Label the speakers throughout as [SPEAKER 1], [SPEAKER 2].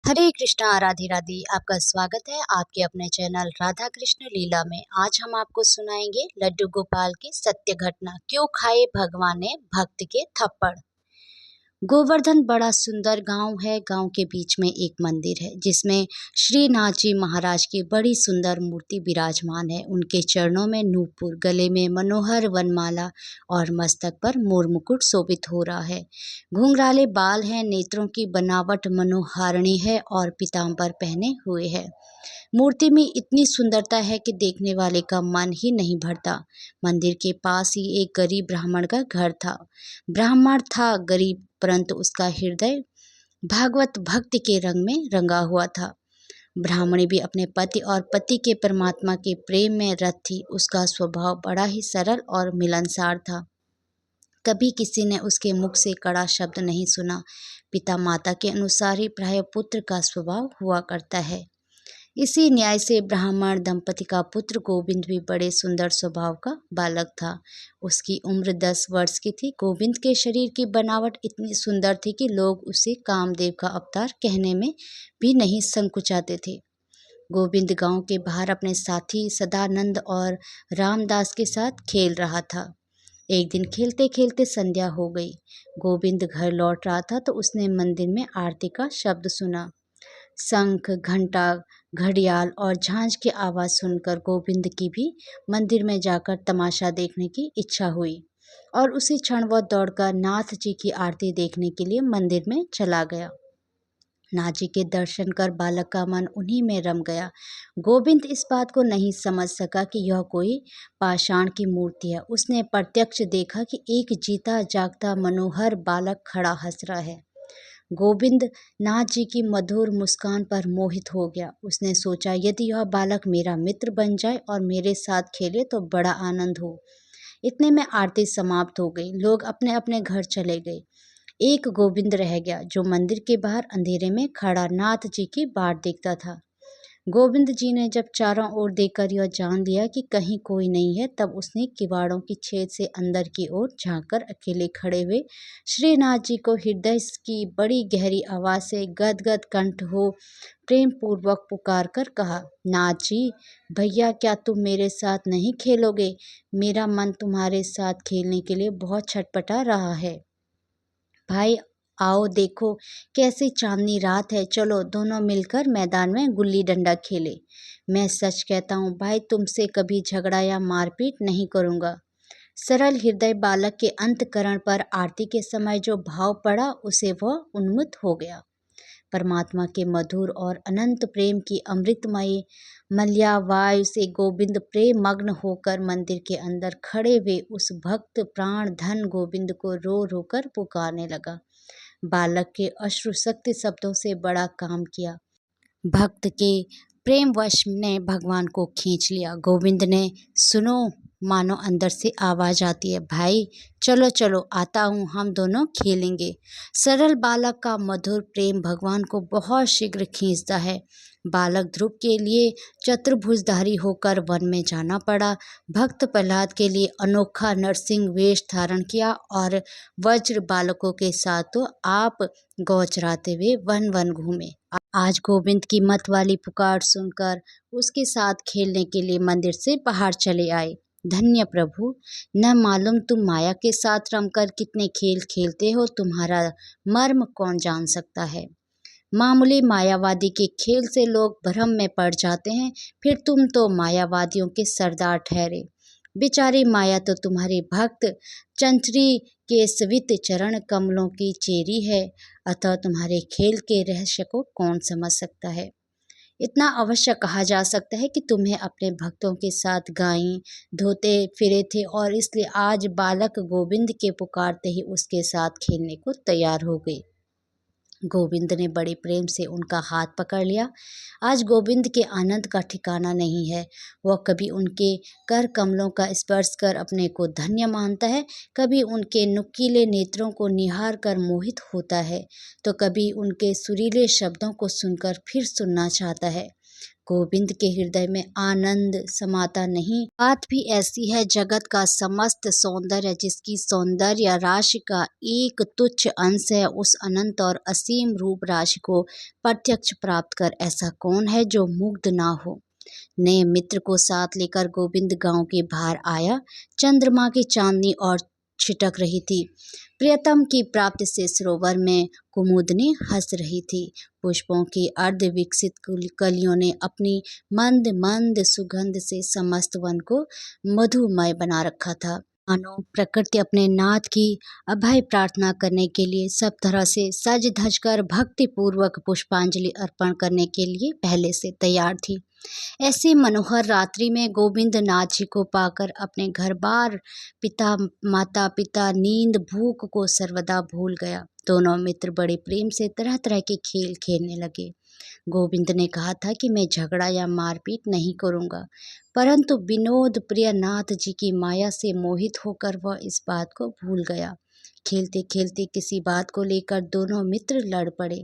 [SPEAKER 1] हरे कृष्णा राधे राधे। आपका स्वागत है आपके अपने चैनल राधा कृष्ण लीला में। आज हम आपको सुनाएंगे लड्डू गोपाल की सत्य घटना, क्यों खाए भगवान ने भक्त के थप्पड़। गोवर्धन बड़ा सुंदर गांव है। गांव के बीच में एक मंदिर है जिसमें श्रीनाथ जी महाराज की बड़ी सुंदर मूर्ति विराजमान है। उनके चरणों में नूपुर, गले में मनोहर वनमाला और मस्तक पर मोर मुकुट शोभित हो रहा है। घुंघराले बाल हैं, नेत्रों की बनावट मनोहारिणी है और पीतांबर पहने हुए है। मूर्ति में इतनी सुंदरता है कि देखने वाले का मन ही नहीं भरता। मंदिर के पास ही एक गरीब ब्राह्मण का घर था। ब्राह्मण था गरीब, परंतु उसका हृदय भागवत भक्ति के रंग में रंगा हुआ था। ब्राह्मणी भी अपने पति और पति के परमात्मा के प्रेम में रत थी। उसका स्वभाव बड़ा ही सरल और मिलनसार था। कभी किसी ने उसके मुख से कड़ा शब्द नहीं सुना। पिता माता के अनुसार ही प्राय पुत्र का स्वभाव हुआ करता है। इसी न्याय से ब्राह्मण दंपति का पुत्र गोविंद भी बड़े सुंदर स्वभाव का बालक था। उसकी उम्र 10 वर्ष की थी। गोविंद के शरीर की बनावट इतनी सुंदर थी कि लोग उसे कामदेव का अवतार कहने में भी नहीं संकुचाते थे। गोविंद गांव के बाहर अपने साथी सदानंद और रामदास के साथ खेल रहा था। एक दिन खेलते खेलते संध्या हो गई। गोविंद घर लौट रहा था तो उसने मंदिर में आरती का शब्द सुना। शंख, घंटा, घड़ियाल और झांझ की आवाज़ सुनकर गोविंद की भी मंदिर में जाकर तमाशा देखने की इच्छा हुई और उसी क्षण वह दौड़कर नाथ जी की आरती देखने के लिए मंदिर में चला गया। नाथ जी के दर्शन कर बालक का मन उन्हीं में रम गया। गोविंद इस बात को नहीं समझ सका कि यह कोई पाषाण की मूर्ति है। उसने प्रत्यक्ष देखा कि एक जीता जागता मनोहर बालक खड़ा हंस रहा है। गोविंद नाथ जी की मधुर मुस्कान पर मोहित हो गया। उसने सोचा, यदि यह बालक मेरा मित्र बन जाए और मेरे साथ खेले तो बड़ा आनंद हो। इतने में आरती समाप्त हो गई। लोग अपने अपने घर चले गए। एक गोविंद रह गया जो मंदिर के बाहर अंधेरे में खड़ा नाथ जी की बाट देखता था। गोविंद जी ने जब चारों ओर देखकर यह जान लिया कि कहीं कोई नहीं है, तब उसने किवाड़ों की छेद से अंदर की ओर झांककर अकेले खड़े हुए श्रीनाथ जी को हृदय की बड़ी गहरी आवाज से गदगद कंठ हो प्रेम पूर्वक पुकार कर कहा, नाथ जी भैया, क्या तुम मेरे साथ नहीं खेलोगे? मेरा मन तुम्हारे साथ खेलने के लिए बहुत छटपटा रहा है। भाई आओ, देखो कैसी चांदनी रात है, चलो दोनों मिलकर मैदान में गुल्ली डंडा खेले। मैं सच कहता हूँ भाई, तुमसे कभी झगड़ा या मारपीट नहीं करूँगा। सरल हृदय बालक के अंतकरण पर आरती के समय जो भाव पड़ा उसे वह उन्मुक्त हो गया। परमात्मा के मधुर और अनंत प्रेम की अमृतमयी मल्यावायु से गोविंद प्रेम मग्न होकर मंदिर के अंदर खड़े हुए उस भक्त प्राण धन गोविंद को रो रो कर पुकारने लगा। बालक के अश्रुशक्ति शब्दों से बड़ा काम किया। भक्त के प्रेमवश ने भगवान को खींच लिया। गोविंद ने सुनो, मानो अंदर से आवाज आती है, भाई चलो चलो आता हूँ, हम दोनों खेलेंगे। सरल बालक का मधुर प्रेम भगवान को बहुत शीघ्र खींचता है। बालक ध्रुव के लिए चतुर्भुजधारी होकर वन में जाना पड़ा। भक्त प्रहलाद के लिए अनोखा नरसिंह वेश धारण किया और वज्र बालकों के साथ तो आप गौ चराते हुए वन वन घूमे। आज गोविंद की मत वाली पुकार सुनकर उसके साथ खेलने के लिए मंदिर से बाहर चले आए। धन्य प्रभु, न मालूम तुम माया के साथ रमकर कितने खेल खेलते हो, तुम्हारा मर्म कौन जान सकता है। मामूली मायावादी के खेल से लोग भ्रम में पड़ जाते हैं, फिर तुम तो मायावादियों के सरदार ठहरे। बेचारी माया तो तुम्हारी भक्त चंचरी के स्वित चरण कमलों की चेरी है, अतः तुम्हारे खेल के रहस्य को कौन समझ सकता है। इतना अवश्य कहा जा सकता है कि तुम्हें अपने भक्तों के साथ गायें धोते फिरे थे और इसलिए आज बालक गोविंद के पुकारते ही उसके साथ खेलने को तैयार हो गए। गोविंद ने बड़े प्रेम से उनका हाथ पकड़ लिया। आज गोविंद के आनंद का ठिकाना नहीं है। वह कभी उनके कर कमलों का स्पर्श कर अपने को धन्य मानता है, कभी उनके नुकीले नेत्रों को निहार कर मोहित होता है, तो कभी उनके सुरीले शब्दों को सुनकर फिर सुनना चाहता है। गोविंद के हृदय में आनंद समाता नहीं। बात भी ऐसी है, जगत का समस्त सौंदर्य जिसकी सौंदर्य राशि का एक तुच्छ अंश है, उस अनंत और असीम रूप राशि को प्रत्यक्ष प्राप्त कर ऐसा कौन है जो मुग्ध ना हो। नए मित्र को साथ लेकर गोविंद गांव के बाहर आया। चंद्रमा की चांदनी और छिटक रही थी। प्रियतम की प्राप्ति से सरोवर में कुमुदनी हंस रही थी। पुष्पों की अर्ध विकसित कलियों ने अपनी मंद मंद सुगंध से समस्त वन को मधुमय बना रखा था। मानो प्रकृति अपने नाथ की अभय प्रार्थना करने के लिए सब तरह से सज धज कर भक्ति पूर्वक पुष्पांजलि अर्पण करने के लिए पहले से तैयार थी। ऐसी मनोहर रात्रि में गोविंद नाथ जी को पाकर अपने घर बार, पिता माता पिता, नींद भूख को सर्वदा भूल गया। दोनों मित्र बड़े प्रेम से तरह तरह के खेल खेलने लगे। गोविंद ने कहा था कि मैं झगड़ा या मारपीट नहीं करूंगा, परंतु विनोद प्रिय नाथ जी की माया से मोहित होकर वह इस बात को भूल गया। खेलते खेलते किसी बात को लेकर दोनों मित्र लड़ पड़े।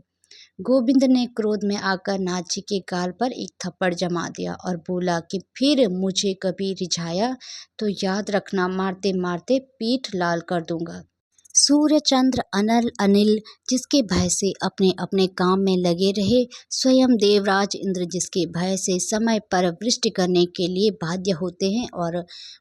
[SPEAKER 1] गोविंद ने क्रोध में आकर नाथ जी के गाल पर एक थप्पड़ जमा दिया और बोला कि फिर मुझे कभी रिझाया तो याद रखना, मारते मारते पीठ लाल कर दूंगा। सूर्य चंद्र अनल अनिल जिसके भय से अपने अपने काम में लगे रहे, स्वयं देवराज इंद्र जिसके भय से समय पर वृष्टि करने के लिए बाध्य होते हैं, और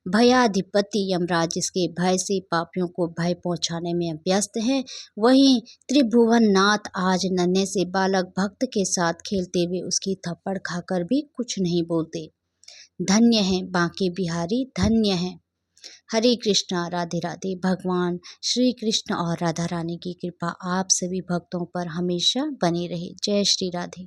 [SPEAKER 1] भयाधिपति यमराज जिसके भय से पापियों को भय पहुंचाने में व्यस्त है, वहीं त्रिभुवन नाथ आज नन्हे से बालक भक्त के साथ खेलते हुए उसकी थप्पड़ खाकर भी कुछ नहीं बोलते। धन्य है बांके बिहारी, धन्य है। हरे कृष्णा, राधे राधे। भगवान श्री कृष्ण और राधा रानी की कृपा आप सभी भक्तों पर हमेशा बनी रहे। जय श्री राधे।